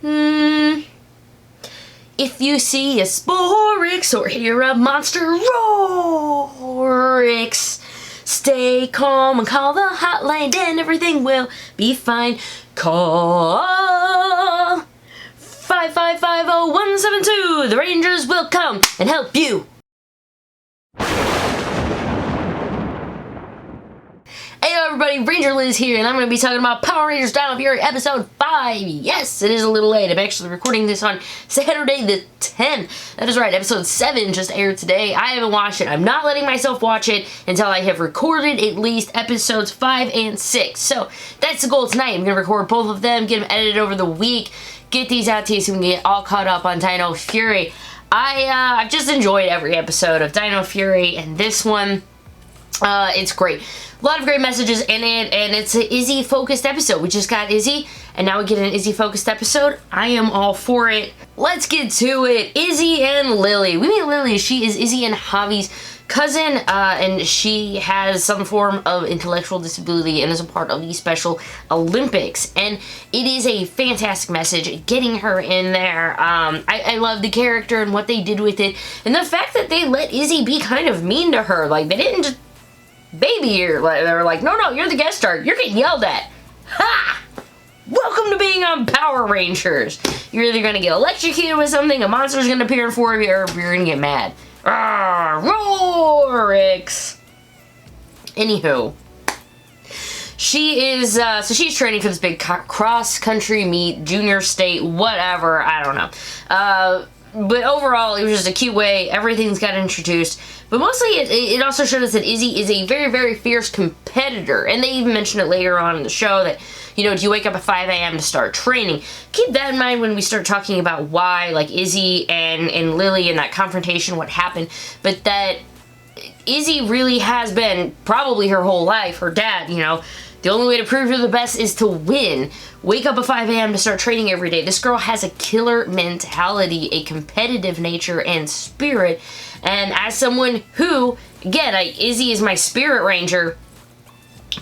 If you see a Sporix or hear a monster roarix, stay calm and call the hotline and everything will be fine. Call 5550172. The Rangers will come and help you. Hey everybody, Ranger Liz here, and I'm going to be talking about Power Rangers Dino Fury episode 5. Yes, it is a little late. I'm actually recording this on Saturday the 10th. That is right, episode 7 just aired today. I haven't watched it. I'm not letting myself watch it until I have recorded at least episodes 5 and 6. So that's the goal tonight. I'm going to record both of them, get them edited over the week, get these out to you so we can get all caught up on Dino Fury. I've just enjoyed every episode of Dino Fury, and this one, it's great. A lot of great messages in it, and it's an Izzy-focused episode. We just got Izzy, and now we get an Izzy-focused episode. I am all for it. Let's get to it. Izzy and Lily. We meet Lily. She is Izzy and Javi's cousin, and she has some form of intellectual disability and is a part of the Special Olympics. And it is a fantastic message getting her in there. I love the character and what they did with it, and the fact that they let Izzy be kind of mean to her. Like, they didn't just baby her. They were like, no, you're the guest star. You're getting yelled at. Ha! Welcome to being on Power Rangers. You're either going to get electrocuted with something, a monster's going to appear in front of you, or you're going to get mad. Roarix. Anywho. She is, so she's training for this big cross-country meet, junior state, whatever, I don't know. But overall, it was just a cute way. Everything's got introduced. But mostly, it also showed us that Izzy is a very, very fierce competitor. And they even mentioned it later on in the show that, you know, do you wake up at 5 a.m. to start training? Keep that in mind when we start talking about why, like, Izzy and Lily and that confrontation, what happened. But that Izzy really has been, probably her whole life, her dad, you know, the only way to prove you're the best is to win. Wake up at 5 a.m. to start training every day. This girl has a killer mentality, a competitive nature and spirit. And as someone who, again, Izzy is my spirit ranger,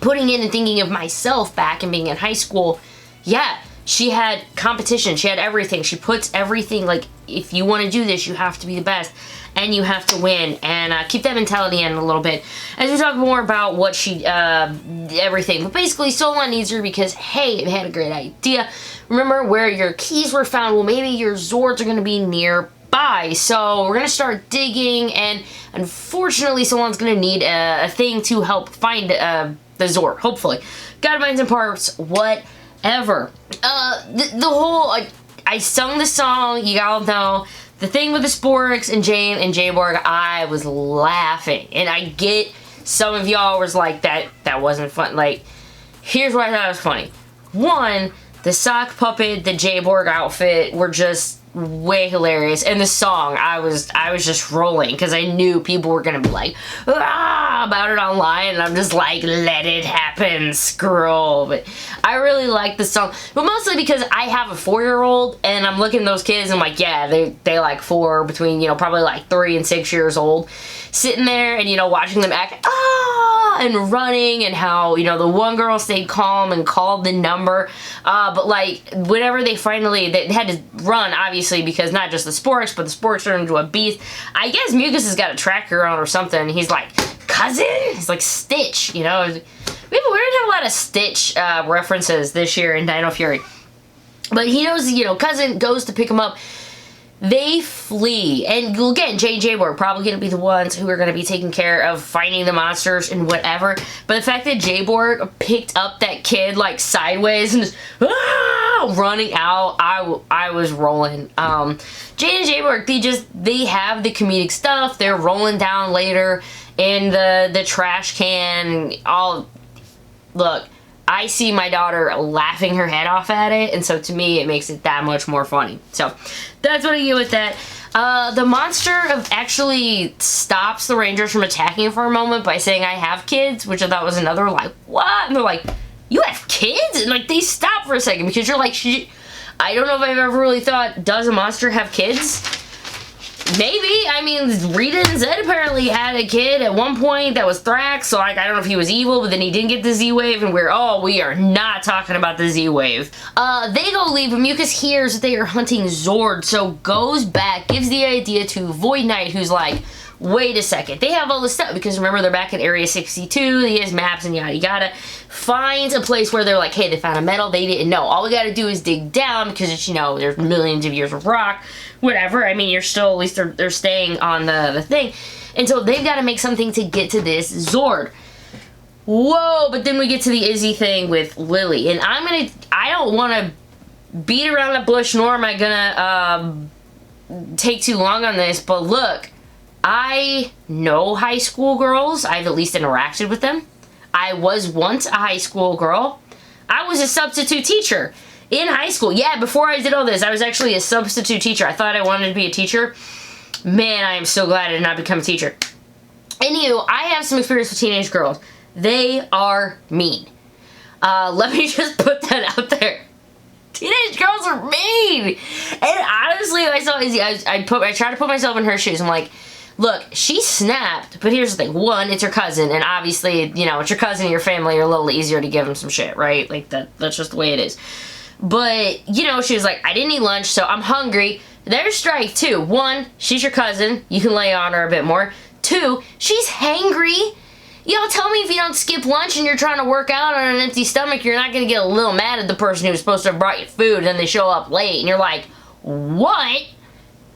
putting in and thinking of myself back and being in high school, yeah, she had competition. She had everything. She puts everything, like, if you want to do this, you have to be the best. And you have to win, and keep that mentality in a little bit as we talk more about what she, everything. But basically, Saban needs her because, hey, it had a great idea. Remember where your keys were found? Well, maybe your Zords are going to be nearby. So we're going to start digging, and unfortunately, Saban's going to need a thing to help find the Zord, hopefully. Gotta find some parts, whatever. The whole, I sung the song, you all know. The thing with the Sporix and Jane and Jayborg, I was laughing. And I get some of y'all was like, that wasn't fun. Like, here's why I thought it was funny. One, the sock puppet, the Jayborg outfit were just way hilarious. And the song, I was just rolling because I knew people were going to be like, about it online. And I'm just like, let it happen, scroll. But I really like the song. But mostly because I have a 4-year-old and I'm looking at those kids and I'm like, yeah, they like 4, between, you know, probably like 3 and 6 years old. Sitting there and, you know, watching them act, and running, and how, you know, the one girl stayed calm and called the number, but like whenever they had to run, obviously, because not just the Sporix, but the Sporix turned into a beast. I guess Mucus has got a tracker on or something. He's like, cousin? He's like Stitch, you know. We didn't have a lot of Stitch references this year in Dino Fury, but he knows, you know, cousin goes to pick him up. They flee, and again, J were probably going to be the ones who are going to be taking care of finding the monsters and whatever, but the fact that Jayborg picked up that kid, like, sideways and just, running out, I was rolling. Jane and Jayborg, they have the comedic stuff. They're rolling down later in the trash can, all, look, I see my daughter laughing her head off at it, and so to me, it makes it that much more funny. So, that's what I get with that. The monster actually stops the Rangers from attacking for a moment by saying, I have kids, which I thought was another, like, what? And they're like, you have kids? And, like, they stop for a second, because you're like, I don't know if I've ever really thought, does a monster have kids? Maybe. I mean, Rita and Zed apparently had a kid at one point that was Thrax, so like, I don't know if he was evil, but then he didn't get the Z-Wave, and we are not talking about the Z-Wave. They go leave, but Mucus hears that they are hunting Zord, so goes back, gives the idea to Void Knight, who's like, wait a second, they have all this stuff, because remember, they're back at Area 62, he has maps and yada yada, finds a place where they're like, hey, they found a metal, they didn't know, all we gotta do is dig down, because it's, you know, there's millions of years of rock, whatever, I mean, you're still, at least they're staying on the thing, and so they've got to make something to get to this Zord. Whoa, but then we get to the Izzy thing with Lily, and I don't want to beat around the bush, nor am I gonna take too long on this, but look, I know high school girls. I've at least interacted with them. I was once a high school girl. I was a substitute teacher in high school. Yeah, before I did all this, I was actually a substitute teacher. I thought I wanted to be a teacher. Man, I am so glad I did not become a teacher. Anywho, I have some experience with teenage girls. They are mean. Let me just put that out there. Teenage girls are mean! And honestly, I saw Izzy, I tried to put myself in her shoes. I'm like, look, she snapped, but here's the thing. One, it's her cousin, and obviously, you know, it's your cousin and your family, you're a little easier to give them some shit, right? Like, that's just the way it is. But, you know, she was like, I didn't eat lunch, so I'm hungry. There's strike two. One, she's your cousin. You can lay on her a bit more. Two, she's hangry. Yo, tell me if you don't skip lunch and you're trying to work out on an empty stomach, you're not going to get a little mad at the person who was supposed to have brought you food, and then they show up late, and you're like, what?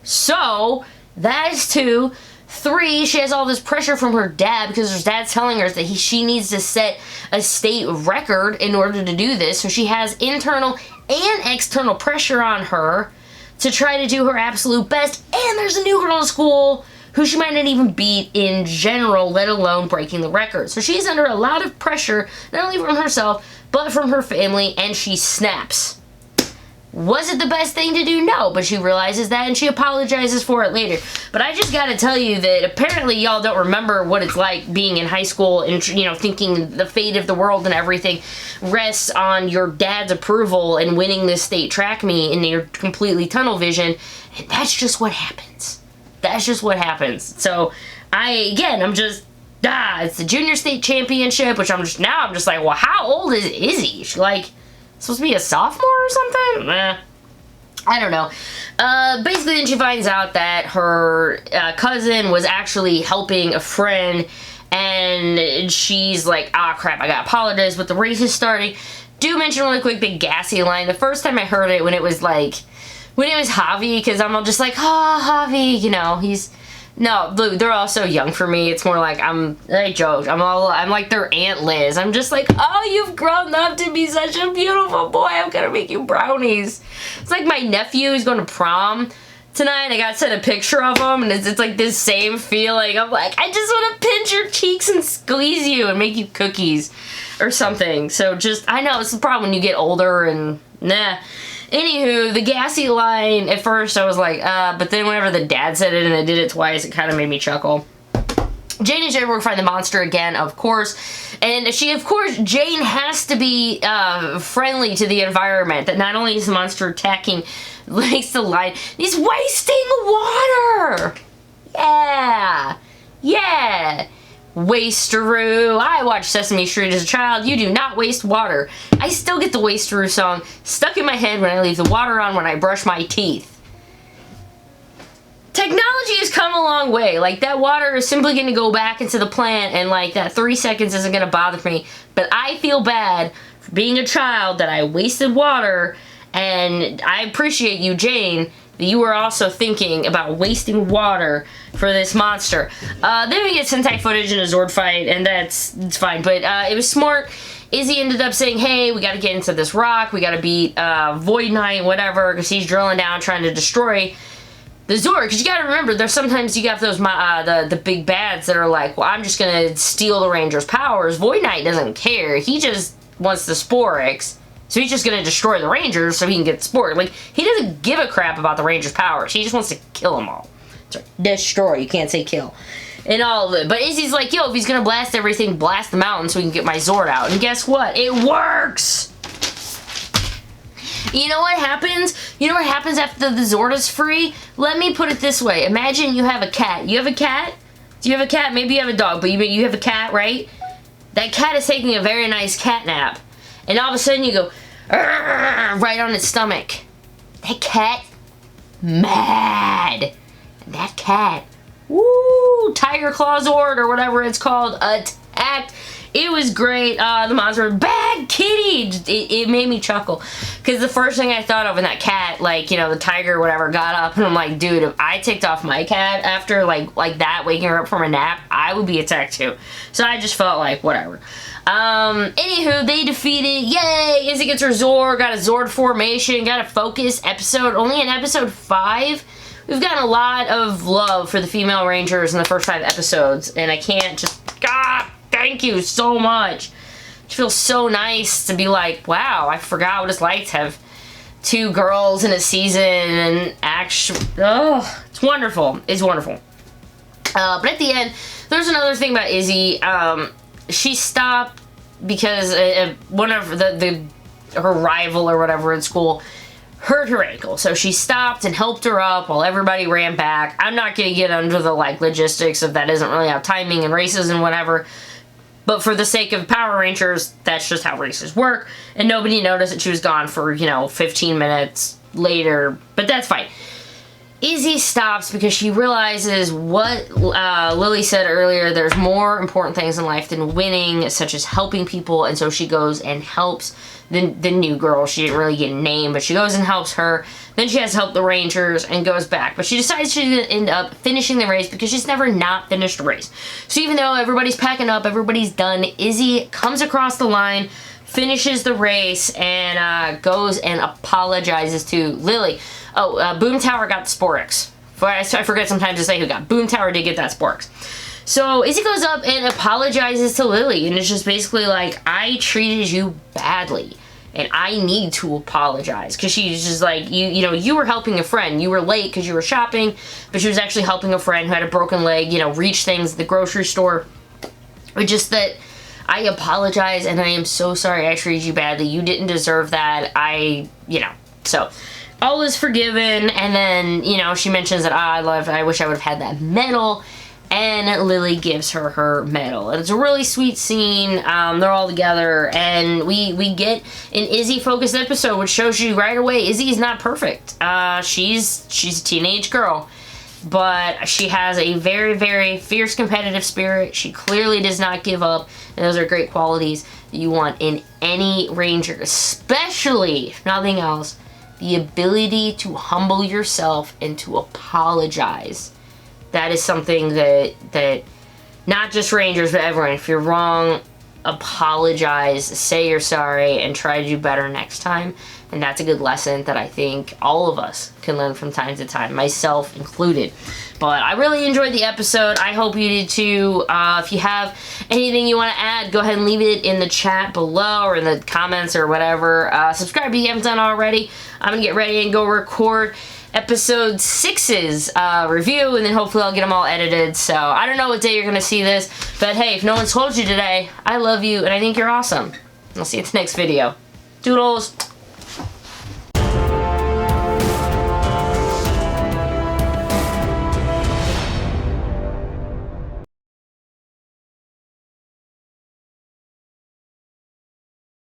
So, that is two. Three, she has all this pressure from her dad because her dad's telling her that she needs to set a state record in order to do this. So she has internal and external pressure on her to try to do her absolute best. And there's a new girl in school who she might not even beat in general, let alone breaking the record. So she's under a lot of pressure, not only from herself, but from her family, and she snaps. Was it the best thing to do? No, but she realizes that and she apologizes for it later. But I just gotta tell you that apparently y'all don't remember what it's like being in high school and, you know, thinking the fate of the world and everything rests on your dad's approval and winning this state track meet, and you're completely tunnel vision, and that's just what happens. That's just what happens. So, I'm just, it's the junior state championship, which I'm just like, well, how old is Izzy? She, like, supposed to be a sophomore or something? I don't know. Basically, then she finds out that her cousin was actually helping a friend, and she's like, ah, crap, I gotta apologize, but the race is starting. Do mention really quick the gassy line. The first time I heard it, when it was Javi, because I'm all just like, Javi, you know, no, they're all so young for me. It's more like, I joke. I'm like their Aunt Liz. I'm just like, oh, you've grown up to be such a beautiful boy. I'm gonna make you brownies. It's like my nephew is going to prom tonight. I got sent a picture of him, and it's like this same feeling. I'm like, I just want to pinch your cheeks and squeeze you and make you cookies or something. So I know it's the problem when you get older and nah. Anywho, the gassy line, at first I was like, but then whenever the dad said it and I did it twice, it kind of made me chuckle. Jane and Jade will find the monster again, of course, and Jane has to be friendly to the environment, that not only is the monster attacking, likes the line, he's wasting water! Yeah! Wasteroo. I watched Sesame Street as a child. You do not waste water. I still get the Wasteroo song stuck in my head when I leave the water on when I brush my teeth. Technology has come a long way. Like, that water is simply going to go back into the plant, and like that 3 seconds isn't going to bother me. But I feel bad for being a child that I wasted water, and I appreciate you, Jane, that you were also thinking about wasting water for this monster. Then we get Sentai footage in a Zord fight, and it's fine, but it was smart. Izzy ended up saying, hey, we gotta get into this rock, we gotta beat Void Knight, whatever, because he's drilling down trying to destroy the Zord, because you gotta remember, there's sometimes you got those, the big bads that are like, well, I'm just gonna steal the Ranger's powers. Void Knight doesn't care, he just wants the Sporix. So he's just going to destroy the Rangers so he can get Sport. Like, he doesn't give a crap about the Rangers' powers. He just wants to kill them all. Sorry, destroy. You can't say kill. And all of it. But Izzy's like, yo, if he's going to blast everything, blast the mountain so we can get my Zord out. And guess what? It works! You know what happens? You know what happens after the Zord is free? Let me put it this way. Imagine you have a cat. You have a cat? Do you have a cat? Maybe you have a dog, but you have a cat, right? That cat is taking a very nice cat nap. And all of a sudden you go, right on its stomach. That cat, mad. And that cat, woo, Tiger Claw Zord or whatever it's called, attacked. It was great. The monster, bad kitty. It made me chuckle. Because the first thing I thought of when that cat, like, you know, the tiger or whatever got up, and I'm like, dude, if I ticked off my cat after, like that, waking her up from a nap, I would be attacked too. So I just felt like, whatever. Anywho, they defeated, yay, Izzy gets her Zord, got a Zord formation, got a focus episode, only in episode 5. We've gotten a lot of love for the female Rangers in the first 5 episodes, and I can't just, God, thank you so much. It feels so nice to be like, wow, I forgot what it's like to have 2 girls in a season, and actually, oh, it's wonderful. It's wonderful. But at the end, there's another thing about Izzy. She stopped because one of her rival or whatever in school hurt her ankle. So she stopped and helped her up while everybody ran back. I'm not going to get into the like logistics of that isn't really how timing and races and whatever. But for the sake of Power Rangers, that's just how races work. And nobody noticed that she was gone for, you know, 15 minutes later. But that's fine. Izzy stops because she realizes what Lily said earlier. There's more important things in life than winning, such as helping people. And so she goes and helps the new girl. She didn't really get a name, but she goes and helps her. Then she has to help the Rangers and goes back. But she decides she's going to end up finishing the race because she's never not finished a race. So even though everybody's packing up, everybody's done, Izzy comes across the line, finishes the race, and goes and apologizes to Lily. Oh, Boom Tower got the Sporix. I forget sometimes to say who got. Boom Tower did get that Sporix. So Izzy goes up and apologizes to Lily, and it's just basically like, I treated you badly, and I need to apologize. Because she's just like, you know, you were helping a friend. You were late because you were shopping, but she was actually helping a friend who had a broken leg, you know, reach things at the grocery store. But just that, I apologize, and I am so sorry I treated you badly. You didn't deserve that. You know, so all is forgiven. And then, you know, she mentions that, I wish I would have had that medal. And Lily gives her her medal. And it's a really sweet scene. They're all together. And we get an Izzy-focused episode, which shows you right away Izzy is not perfect. She's a teenage girl. But she has a very, very fierce competitive spirit. She clearly does not give up. And those are great qualities that you want in any Ranger. Especially, if nothing else, the ability to humble yourself and to apologize. That is something that not just Rangers, but everyone, if you're wrong, apologize, say you're sorry, and try to do better next time. And that's a good lesson that I think all of us can learn from time to time, myself included. But I really enjoyed the episode. I hope you did too. If you have anything you want to add, go ahead and leave it in the chat below or in the comments or whatever. Subscribe if you haven't done already. I'm going to get ready and go record episode 6's review, and then hopefully I'll get them all edited. So I don't know what day you're going to see this, but hey, if no one's told you today, I love you and I think you're awesome. I'll see you in the next video. Doodles!